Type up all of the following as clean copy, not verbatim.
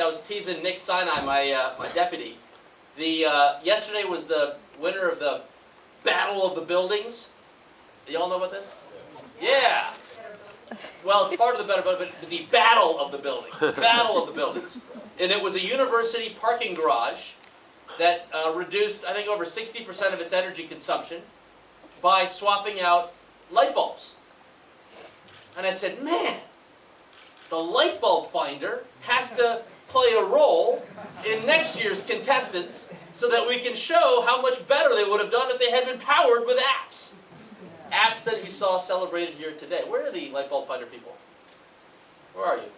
I was teasing Nick Sinai, my deputy. Yesterday was the winner of the Battle of the Buildings. Y'all know about this? Yeah. Well, it's part of the the Battle of the Buildings. Battle of the Buildings. And it was a university parking garage that reduced, I think, over 60% of its energy consumption by swapping out light bulbs. And I said, man, the light bulb finder has to play a role in next year's contestants so that we can show how much better they would have done if they had been powered with apps. Apps that you saw celebrated here today. Where are the light bulb finder people? Where are you?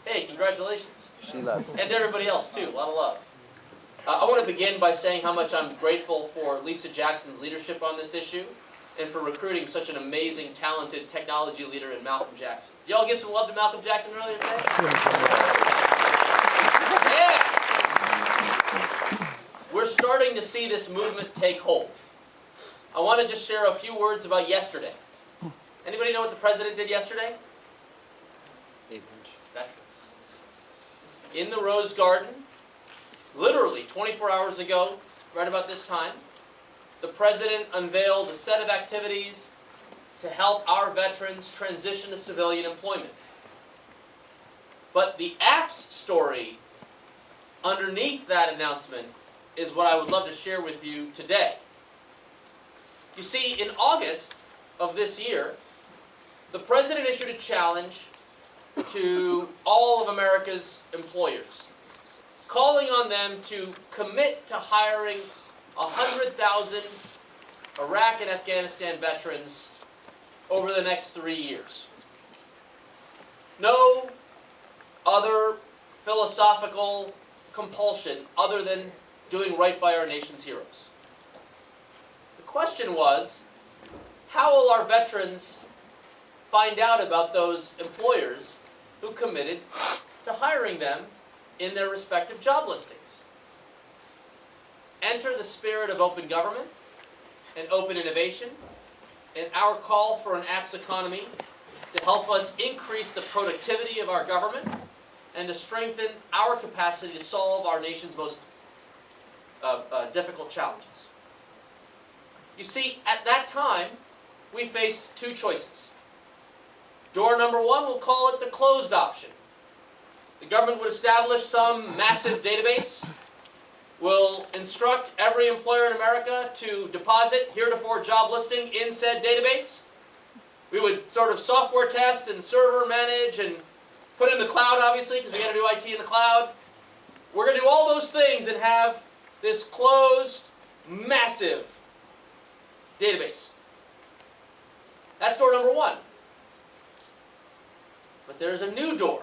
Hey, congratulations. She left. And everybody else too, a lot of love. I want to begin by saying how much I'm grateful for Lisa Jackson's leadership on this issue and for recruiting such an amazing, talented technology leader in Malcolm Jackson. Y'all give some love to Malcolm Jackson earlier today? Yeah! We're starting to see this movement take hold. I want to just share a few words about yesterday. Anybody know what the president did yesterday? Veterans. In the Rose Garden, literally 24 hours ago, right about this time, the president unveiled a set of activities to help our veterans transition to civilian employment. But the apps story underneath that announcement is what I would love to share with you today. You see, in August of this year, the president issued a challenge to all of America's employers, calling on them to commit to hiring 100,000 Iraq and Afghanistan veterans over the next 3 years. No other philosophical compulsion other than doing right by our nation's heroes. The question was, how will our veterans find out about those employers who committed to hiring them in their respective job listings? Enter the spirit of open government and open innovation and our call for an apps economy to help us increase the productivity of our government and to strengthen our capacity to solve our nation's most difficult challenges. You see, at that time, we faced two choices. Door number one, we'll call it the closed option. The government would establish some massive database, will instruct every employer in America to deposit heretofore job listing in said database. We would sort of software test and server manage and put it in the cloud, obviously, because we got to do IT in the cloud. We're going to do all those things and have this closed, massive database. That's door number one. But there's a new door.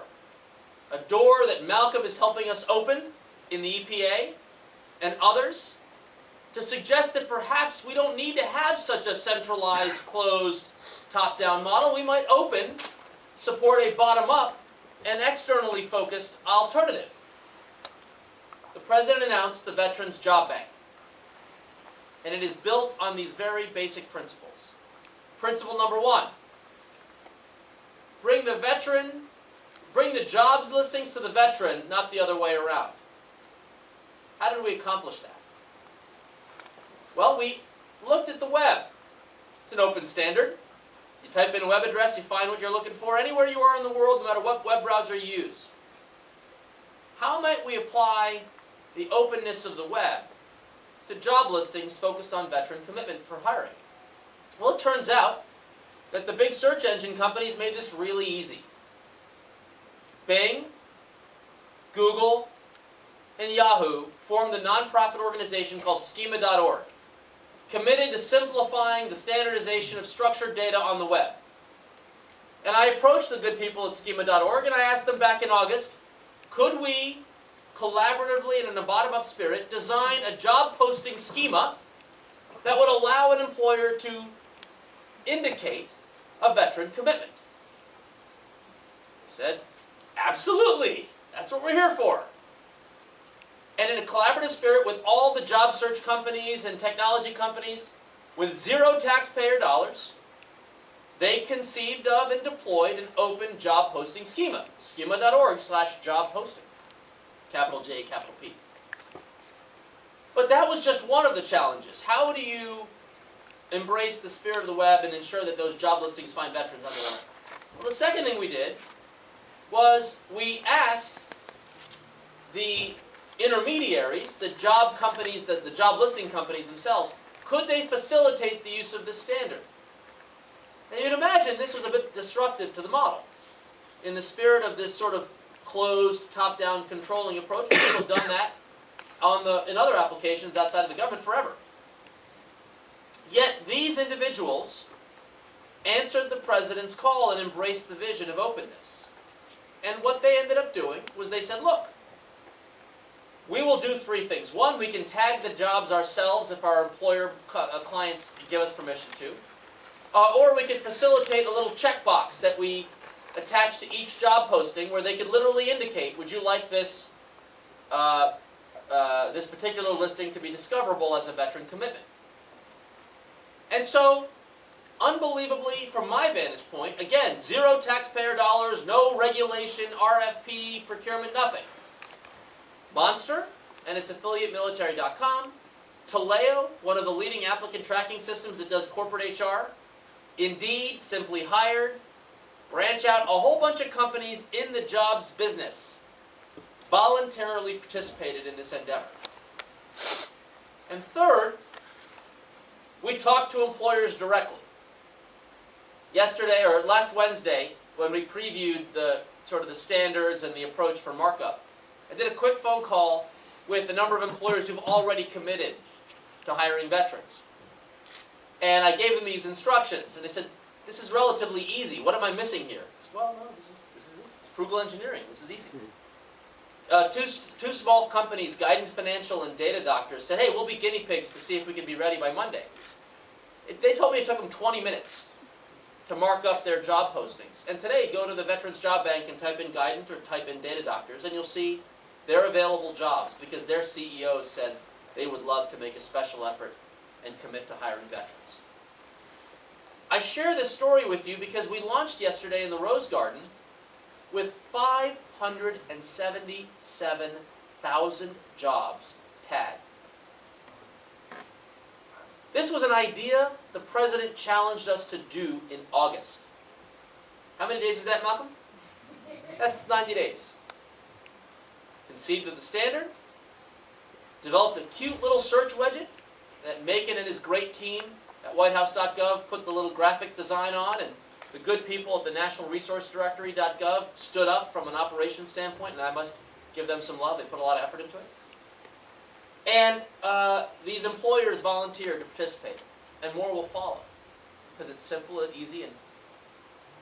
A door that Malcolm is helping us open in the EPA and others to suggest that perhaps we don't need to have such a centralized, closed, top-down model. We might support a bottom-up and externally focused alternative. The President announced the Veterans Job Bank. And it is built on these very basic principles. Principle number one, bring the jobs listings to the veteran, not the other way around. How did we accomplish that? Well, we looked at the web. It's an open standard. You type in a web address, you find what you're looking for anywhere you are in the world, no matter what web browser you use. How might we apply the openness of the web to job listings focused on veteran commitment for hiring? Well, it turns out that the big search engine companies made this really easy. Bing, Google, and Yahoo formed a nonprofit organization called Schema.org, committed to simplifying the standardization of structured data on the web. And I approached the good people at Schema.org and I asked them back in August, could we collaboratively and in a bottom-up spirit design a job posting schema that would allow an employer to indicate a veteran commitment? They said, absolutely, that's what we're here for. And in a collaborative spirit with all the job search companies and technology companies, with zero taxpayer dollars, they conceived of and deployed an open job posting schema, schema.org/job posting. capital J, capital P. But that was just one of the challenges. How do you embrace the spirit of the web and ensure that those job listings find veterans on their own? Well, the second thing we did was we asked the intermediaries, the job companies, the job listing companies themselves, could they facilitate the use of this standard? And you'd imagine this was a bit disruptive to the model. In the spirit of this sort of closed, top-down controlling approach, people have done that in other applications outside of the government forever. Yet these individuals answered the president's call and embraced the vision of openness. And what they ended up doing was they said, look, we will do three things. One, we can tag the jobs ourselves if our employer clients give us permission to. Or we can facilitate a little checkbox that we attach to each job posting where they could literally indicate, would you like this, this particular listing to be discoverable as a veteran commitment? And so, unbelievably, from my vantage point, again, zero taxpayer dollars, no regulation, RFP, procurement, nothing. Monster and its affiliate military.com, Taleo, one of the leading applicant tracking systems that does corporate HR, Indeed, Simply Hired, Branch Out, a whole bunch of companies in the jobs business voluntarily participated in this endeavor. And third, we talked to employers directly. Yesterday, or last Wednesday, when we previewed the sort of the standards and the approach for markup, I did a quick phone call with a number of employers who've already committed to hiring veterans. And I gave them these instructions, and they said, this is relatively easy. What am I missing here? I said, well, no, this is frugal engineering. This is easy. Two small companies, Guidance Financial and Data Doctors, said, hey, we'll be guinea pigs to see if we can be ready by Monday. They told me it took them 20 minutes to mark up their job postings. And today, go to the Veterans Job Bank and type in Guidance or type in Data Doctors, and you'll see their available jobs because their CEOs said they would love to make a special effort and commit to hiring veterans. I share this story with you because we launched yesterday in the Rose Garden with 577,000 jobs tagged. This was an idea the President challenged us to do in August. How many days is that, Malcolm? That's 90 days. Conceived of the standard, developed a cute little search widget that Macon and his great team at whitehouse.gov put the little graphic design on, and the good people at the National Resource Directory.gov stood up from an operations standpoint, and I must give them some love. They put a lot of effort into it. And these employers volunteered to participate, and more will follow, because it's simple and easy, and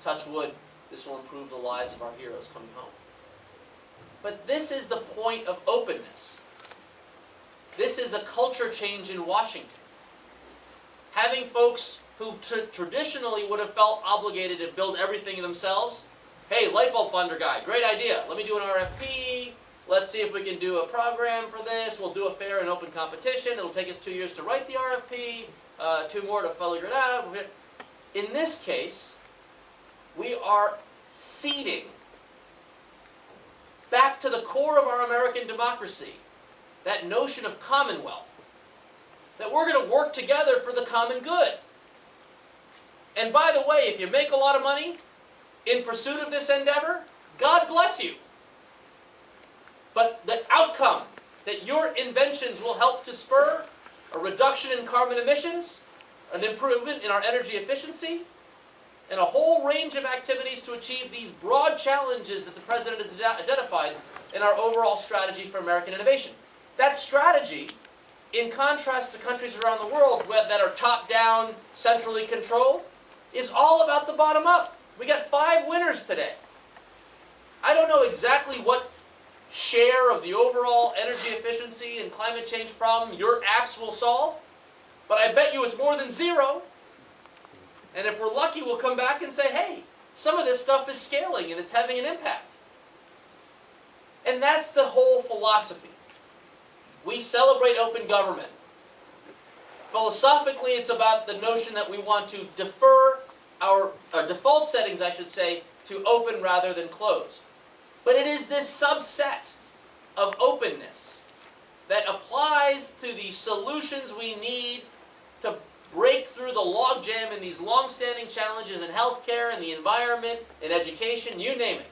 touch wood, this will improve the lives of our heroes coming home. But this is the point of openness. This is a culture change in Washington. Having folks who traditionally would have felt obligated to build everything themselves, hey, light bulb funder guy, great idea. Let me do an RFP. Let's see if we can do a program for this. We'll do a fair and open competition. It'll take us 2 years to write the RFP, 2 more to figure it out. In this case, we are seeding back to the core of our American democracy, that notion of commonwealth, that we're going to work together for the common good. And by the way, if you make a lot of money in pursuit of this endeavor, God bless you. But the outcome that your inventions will help to spur, a reduction in carbon emissions, an improvement in our energy efficiency, and a whole range of activities to achieve these broad challenges that the President has identified in our overall strategy for American innovation. That strategy, in contrast to countries around the world that are top-down, centrally controlled, is all about the bottom-up. We got 5 winners today. I don't know exactly what share of the overall energy efficiency and climate change problem your apps will solve, but I bet you it's more than 0. And if we're lucky, we'll come back and say, hey, some of this stuff is scaling and it's having an impact. And that's the whole philosophy. We celebrate open government. Philosophically, it's about the notion that we want to defer our default settings, I should say, to open rather than closed. But it is this subset of openness that applies to the solutions we need to break through the logjam in these long-standing challenges in healthcare, in the environment, in education, you name it.